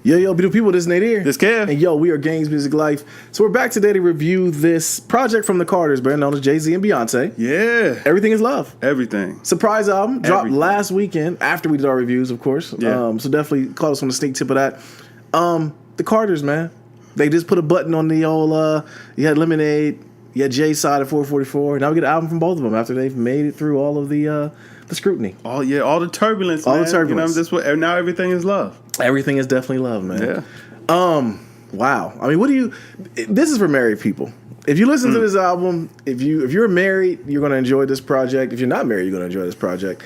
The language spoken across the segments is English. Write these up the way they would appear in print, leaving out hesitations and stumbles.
Yo, beautiful people, this is Nadir. This Kev. And yo, we are Games Music Life. So we're back today to review this project from the Carters, better known as Jay-Z and Beyonce. Yeah. Everything is Love. Everything. Surprise album. Dropped last weekend after we did our reviews, of course. Yeah. So definitely caught us on the sneak tip of that. The Carters, man. They just put a button on the old, you had Lemonade, you had Jay's side of 444. Now we get an album from both of them after they've made it through all of the scrutiny. All the turbulence, man. The turbulence. Now everything is love. Everything is definitely love, man. Yeah. Wow. I mean, this is for married people. If you listen to this album, if you're married, you're going to enjoy this project. If you're not married, you're going to enjoy this project.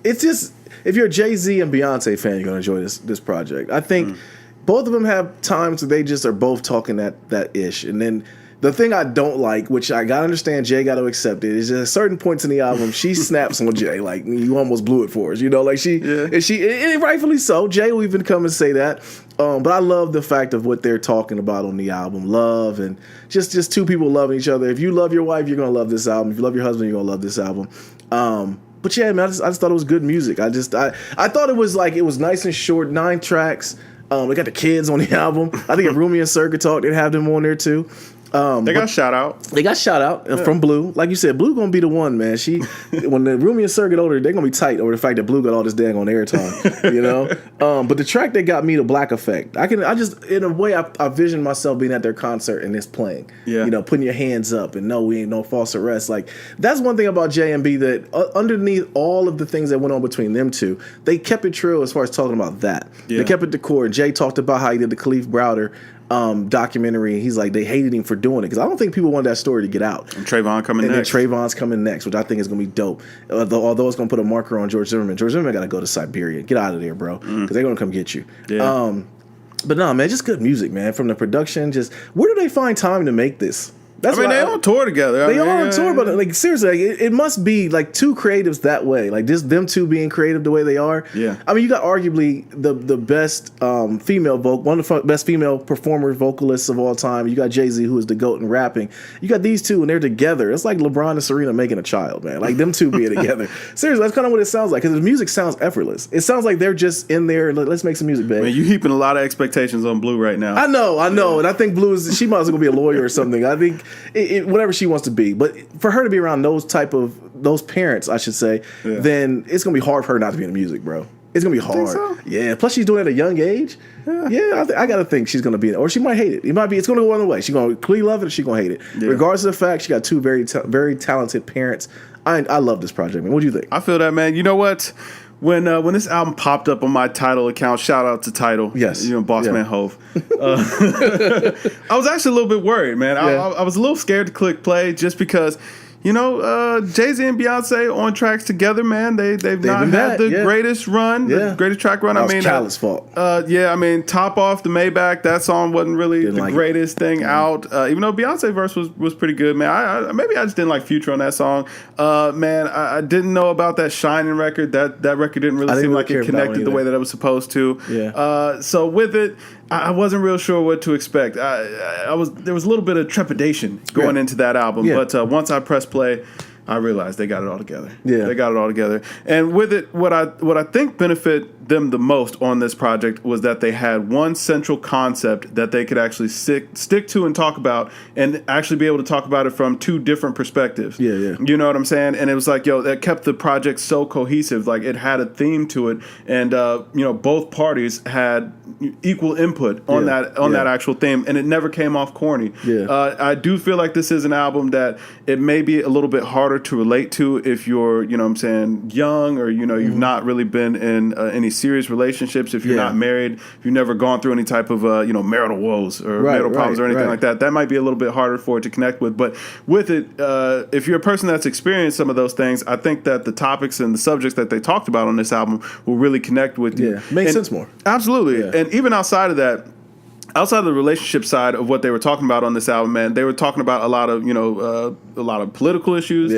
It's just, if you're a Jay-Z and Beyonce fan, you're going to enjoy this project. I think both of them have times where they just are both talking that ish. And then the thing I don't like, which I gotta understand, Jay got to accept it, is just at certain points in the album, she snaps on Jay, like, you almost blew it for us, like and rightfully so. Jay will even come and say that. But I love the fact of what they're talking about on the album, love, and just two people loving each other. If you love your wife, you're gonna love this album. If you love your husband, you're gonna love this album. But yeah, man, I just thought it was good music. I thought it was nice and short, 9 tracks. They got the kids on the album. I think if Rumi and Sir could talk, they'd have them on there too. They got shout out. They got shout out from Blue. Like you said, Blue gonna be the one, man. When the Rumi and Sir get older, they're gonna be tight over the fact that Blue got all this dang on airtime, But the track that got me, The Black Effect, I just in a way I vision myself being at their concert and this playing. Yeah. Putting your hands up and no, we ain't no false arrest. Like that's one thing about J&B that underneath all of the things that went on between them two, they kept it true as far as talking about that. Yeah. They kept it to core. Jay talked about how he did the Khalif Browder documentary. He's like, they hated him for doing it because I don't think people wanted that story to get out. And Trayvon coming next. And then Trayvon's coming next, which I think is going to be dope. Although it's going to put a marker on George Zimmerman. George Zimmerman got to go to Siberia. Get out of there, bro, because they're going to come get you. Yeah. But no, man, just good music, man. From the production, just where do they find time to make this? That's they on tour together. They are on tour, but like seriously, it must be like two creatives that way. Like just them two being creative the way they are. Yeah. I mean, you got arguably the best female one of the best female performers, vocalists of all time. You got Jay-Z, who is the GOAT in rapping. You got these two, and they're together. It's like LeBron and Serena making a child, man. Like them two being together. Seriously, that's kind of what it sounds like. Because the music sounds effortless. It sounds like they're just in there. Let's make some music, babe. Man, you heaping a lot of expectations on Blue right now. I know, and I think Blue she might as well be a lawyer or something. I think whatever she wants to be, but for her to be around those parents, I should say, then it's gonna be hard for her not to be in the music, bro. It's gonna be hard. So? Yeah. Plus, she's doing it at a young age. Yeah, I gotta think she's gonna be in it, or she might hate it. It's gonna go one way. She's gonna clearly love it, or she's gonna hate it. Yeah. Regardless of the fact, she got two very very talented parents. I love this project, man. What do you think? I feel that, man. You know what? When this album popped up on my Tidal account, shout out to Tidal. Yes. Boss man Hove. I was actually a little bit worried, man. I was a little scared to click play just because, Jay-Z and Beyonce on tracks together, man. They've not had the greatest run, the greatest track run. That was Khaled's fault. Top Off the Maybach, that song wasn't really the greatest thing out. Even though Beyonce verse was pretty good, man. Maybe I just didn't like Future on that song. Man, I didn't know about that Shining record. That record didn't really seem like it connected the way that it was supposed to. Yeah. So with it, I wasn't real sure what to expect. There was a little bit of trepidation going into that album, but once I pressed play, I realized they got it all together. Yeah, they got it all together. And with it, what I think benefit them the most on this project was that they had one central concept that they could actually stick to and talk about, and actually be able to talk about it from two different perspectives. Yeah. You know what I'm saying? And it was like, that kept the project so cohesive. Like it had a theme to it, and both parties had equal input on that actual theme, and it never came off corny. Yeah. I do feel like this is an album that it may be a little bit harder to relate to if you're, young, or you've not really been in any serious relationships, if you're not married, if you've never gone through any type of marital woes or marital problems or anything like that. That might be a little bit harder for it to connect with. But with it, if you're a person that's experienced some of those things, I think that the topics and the subjects that they talked about on this album will really connect with you. Makes sense more. Absolutely. Yeah. And even outside of that, outside of the relationship side of what they were talking about on this album, man, they were talking about a lot of political issues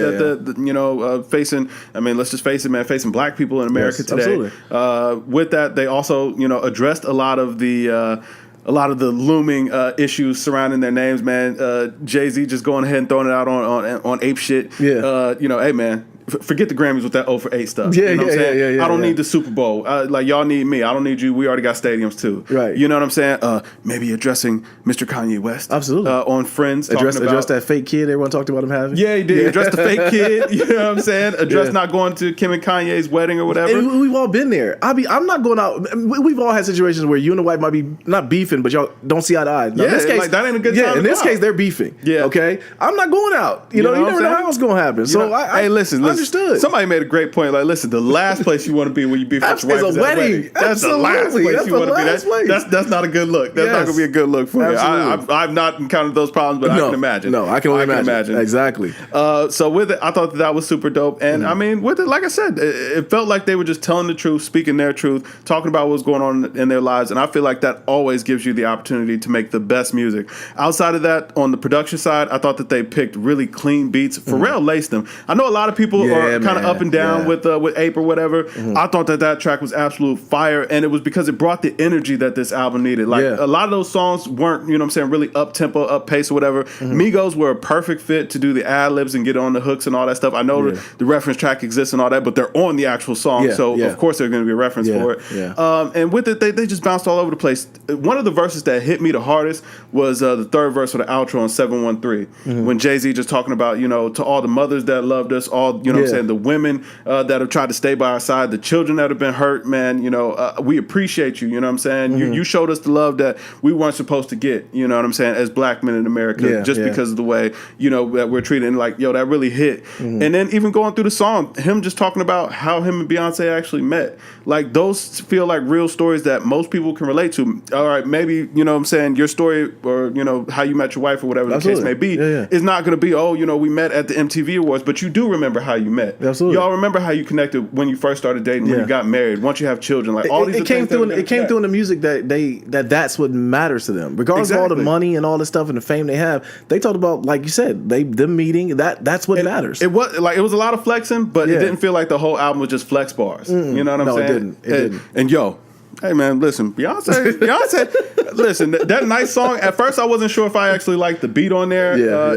facing. I mean, let's just face it, man, facing black people in America today. With that, they also addressed a lot of the looming issues surrounding their names, man. Jay-Z just going ahead and throwing it out on ape shit. Yeah. Hey, man. forget the Grammys with that 0 for 8 stuff. Yeah, you know what I'm saying? yeah, I don't yeah. need the Super Bowl. Like, y'all need me. I don't need you. We already got stadiums too. Right. You know what I'm saying? Maybe addressing Mr. Kanye West. Absolutely. On Friends. Address about, that fake kid everyone talked about him having. Yeah, he did. Address the fake kid. You know what I'm saying? Address Yeah. not going to Kim and Kanye's wedding or whatever. And we've all been there. I'm not going out. We've all had situations where you and the wife might be not beefing, but y'all don't see eye to eye. Now, Yeah, in this case, like, that ain't a good Yeah, time in to this go case, out. they're beefing. Yeah. Okay, I'm not going out. You know never what I'm know saying? what's going to happen. You So know, I listen. understood. Somebody made a great point. Like, listen, the last place you want to be when you beef with your wife It's a is at wedding. That's the last Absolutely. place That's you the want to be. last place. That's not a good look. That's not Yes. going to be a good look for you. Absolutely. I've not encountered those problems, but I can imagine. No, I can only imagine. Exactly. So with it, I thought that was super dope. And I mean, with it, like I said, it felt like they were just telling the truth, speaking their truth, talking about what's going on in their lives. And I feel like that always gives you the opportunity to make the best music. Outside of that, on the production side, I thought that they picked really clean beats. Pharrell laced them. I know a lot of people are kind of up and down with Ape or whatever. I thought that track was absolute fire, and it was because it brought the energy that this album needed. Like, a lot of those songs weren't, you know what I'm saying, really up tempo, up pace or whatever. Migos were a perfect fit to do the ad libs and get on the hooks and all that stuff. I know the reference track exists and all that, but they're on the actual song, so of course there's going to be a reference for it. Yeah. And with it, they just bounced all over the place. One of the verses that hit me the hardest was the third verse of the outro on 713, when Jay-Z just talking about, you know, to all the mothers that loved us, all, you know what I'm saying, the women that have tried to stay by our side, the children that have been hurt, man, you know, we appreciate you, you know what I'm saying? You showed us the love that we weren't supposed to get, you know what I'm saying, as black men in America, because of the way, you know, that we're treated. And like, yo, that really hit. And then even going through the song, him just talking about how him and Beyonce actually met. Like, those feel like real stories that most people can relate to. All right, maybe, you know what I'm saying, your story or, you know, how you met your wife or whatever the case may be is not going to be, oh, you know, we met at the MTV Awards, but you do remember how you met. Absolutely. Y'all remember how you connected when you first started dating, when you got married, once you have children. Like, all these it came through. It came through in the music that's what matters to them, regardless of all the money and all the stuff and the fame they have. They talked about, like you said, them meeting. That's what matters. It was a lot of flexing, but it didn't feel like the whole album was just flex bars. You know what I'm saying? It didn't. And yo, hey man, listen, Beyonce, listen, that nice song. At first, I wasn't sure if I actually liked the beat on there,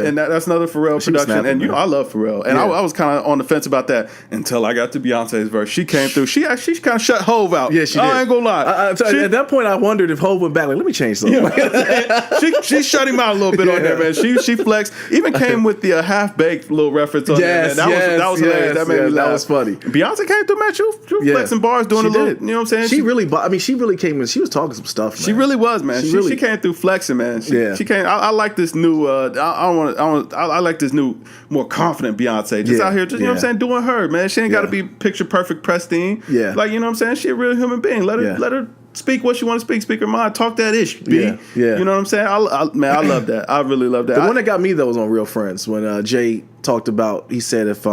and that's another Pharrell production. snapping, And you know, I love Pharrell, and I was kind of on the fence about that until I got to Beyonce's verse. She came through. She kind of shut Hove out. Yeah, she did. I ain't gonna lie. At that point, I wondered if Hov went back. Like, let me change something. She shut him out a little bit on there, man. She flexed. Even came with the half baked little reference on there. Man. That was hilarious. That made me laugh. That was funny. Beyonce came through, man. She was flexing bars, doing a little. You know what I'm saying? She really came in. She was talking some stuff, man. She really was, man. She came through flexing, man. She came. I like this new. I like this new, more confident Beyonce. Just out here, just you know what I'm saying, doing her, man. She ain't got to be picture perfect, pristine. Yeah. Like, you know what I'm saying. She a real human being. Let her speak what she want to speak. Speak her mind. Talk that ish. B. Yeah. You know what I'm saying. I love that. I really love that. The one that got me though was on Real Friends when Jay talked about. He said if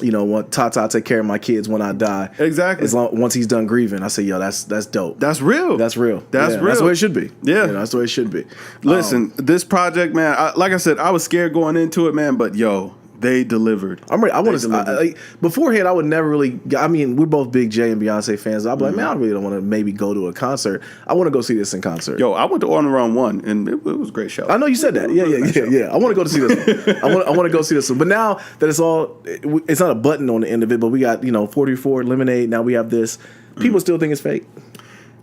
you know, want Tata take care of my kids when I die. Exactly. Once he's done grieving, I say, yo, that's dope. That's real. That's real. That's real. That's the way it should be. Yeah. That's the way it should be. Listen, this project, man. Like I said, I was scared going into it, man. But yo, they delivered. I'm ready. I want to. Beforehand, I would never really. I mean, we're both big Jay and Beyonce fans. I'm like, man, I really don't want to maybe go to a concert. I want to go see this in concert. Yo, I went to On the Run 1, and it was a great show. I know you said that. Yeah. I want to go to see this one. I want to go see this one. But now that it's not a button on the end of it, but we got 44 Lemonade. Now we have this. People still think it's fake.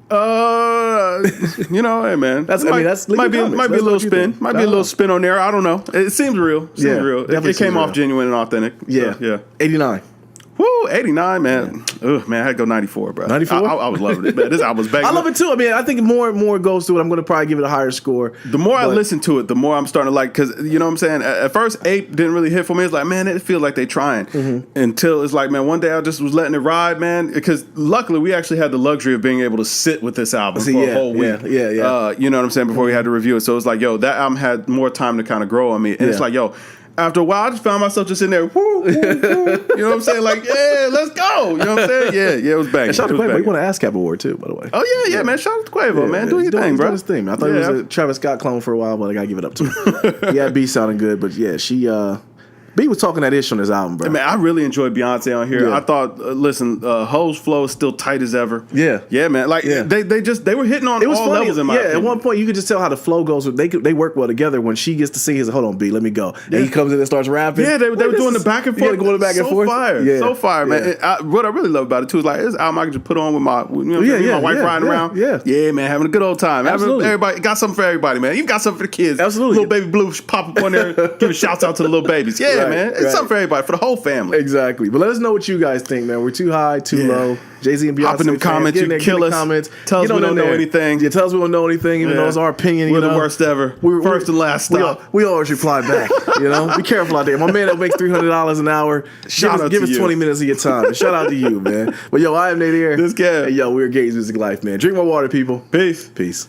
You know, hey man, that's might be a little spin. Might be a little spin on there. I don't know. It seems real. It came off genuine and authentic. Yeah, so, yeah. 89. Woo, 89, man. Ugh, man, I had to go 94, bro. 94? I was loving it, man. This album was banging. I love it too. I mean, I think more and more goes to it. I'm going to probably give it a higher score. The more I listen to it, the more I'm starting to like, because, you know what I'm saying? At first, Ape didn't really hit for me. It's like, man, it feels like they trying. Until it's like, man, one day I just was letting it ride, man. Because luckily, we actually had the luxury of being able to sit with this album for a whole week. Yeah. You know what I'm saying? Before we had to review it. So it's like, yo, that album had more time to kind of grow on me. And it's like, yo, after a while, I just found myself just in there, woo, woo, woo. You know what I'm saying? Like, yeah, let's go. You know what I'm saying? Yeah, it was banging. Shout out to Quavo. He won an ASCAP award too, by the way. Oh yeah, man. Shout out to Quavo, man. Do your thing, bro. His thing. I thought he was a Travis Scott clone for a while, but I gotta give it up to him. He had B sounding good, but yeah, she B was talking that ish on his album, bro. Man, I really enjoyed Beyonce on here. Yeah. I thought, Ho's flow is still tight as ever. Yeah. Yeah, man. Like, Yeah. they were hitting on It was all funny. levels in my opinion. At one point you could just tell how the flow goes. They work well together. When she gets to sing, he's like, hold on, B, let me go. And he comes in and starts rapping. Yeah, they were doing the back and forth. Going back and forth. Fire. Yeah. So fire, man. Yeah. And what I really love about it, too, is like, this album I can just put on with my, my wife riding around. Yeah. Yeah, man, having a good old time. Absolutely. Everybody got something for everybody, man. Even got something for the kids. Absolutely. Little Baby Blue pop up on there, giving shouts out to the little babies. Yeah, Right, man. It's right. something for everybody, for the whole family. Exactly. But let us know what you guys think, man. We're too high, too low. Jay-Z and Beyonce. Hop in them fans, comments. get in You there, kill get in us. the comments. Tell us Get we on don't in know there. anything. Yeah, tell us we don't know anything, even though it's our opinion. We're you know? the worst ever. First and last stop. We always reply back. You know, be careful out there. My man that makes $300 an hour. Give us 20 minutes of your time. And shout out to you, man. But yo, I am Nate here. This guy. Hey, yo, we're Gates Music Life, man. Drink more water, people. Peace. Peace.